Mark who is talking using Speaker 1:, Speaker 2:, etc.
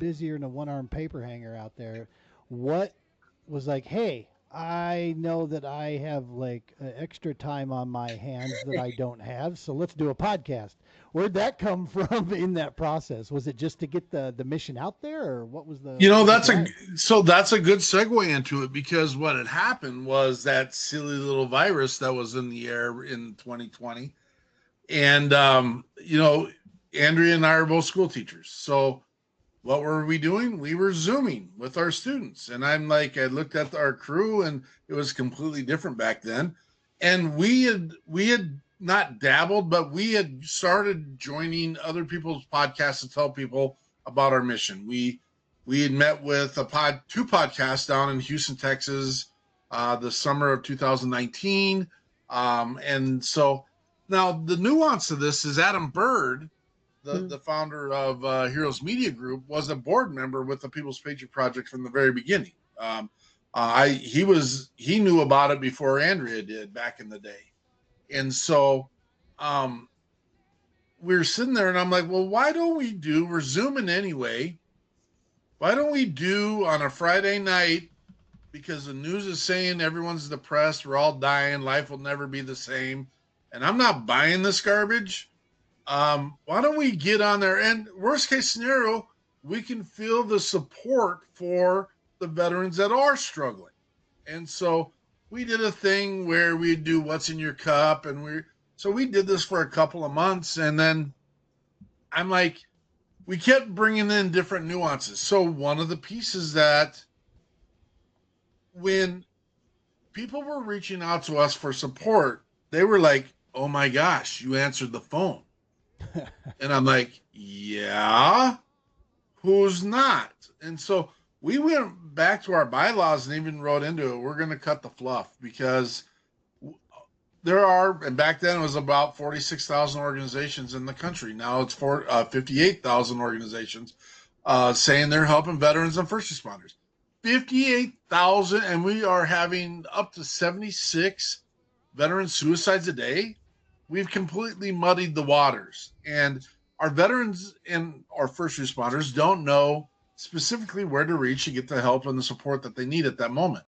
Speaker 1: busier than a one-armed paper hanger out there. What was like, hey, I know that I have like extra time on my hands that I don't have, so let's do a podcast. Where'd that come from in that process? Was it just to get the mission out there, or what was the
Speaker 2: That's
Speaker 1: drive?
Speaker 2: that's a good segue into it, because what had happened was that silly little virus that was in the air in 2020. And Andrea and I are both school teachers. So what were we doing? We were Zooming with our students. And I looked at our crew, and it was completely different back then. And we had not dabbled, but we had started joining other people's podcasts to tell people about our mission. We had met with two podcasts down in Houston, Texas, the summer of 2019. And so now the nuance of this is Adam Bird, the founder of Heroes Media Group, was a board member with the People's Patriot Project from the very beginning. He knew about it before Andrea did back in the day, and so um, we were sitting there, and I'm like, well, why don't we do? We're zooming anyway. Why don't we do on a Friday night? Because the news is saying everyone's depressed, we're all dying, life will never be the same, and I'm not buying this garbage. Why don't we get on there? And worst case scenario, we can feel the support for the veterans that are struggling. And so we did a thing where we do what's in your cup, and we did this for a couple of months, and then I'm like, we kept bringing in different nuances. So one of the pieces that when people were reaching out to us for support, they were like, "Oh my gosh, you answered the phone." And I'm like, yeah, who's not? And so we went back to our bylaws and even wrote into it, we're going to cut the fluff, because there are, and back then it was about 46,000 organizations in the country. Now it's 58,000 organizations saying they're helping veterans and first responders. 58,000, and we are having up to 76 veteran suicides a day. We've completely muddied the waters, and our veterans and our first responders don't know specifically where to reach to get the help and the support that they need at that moment.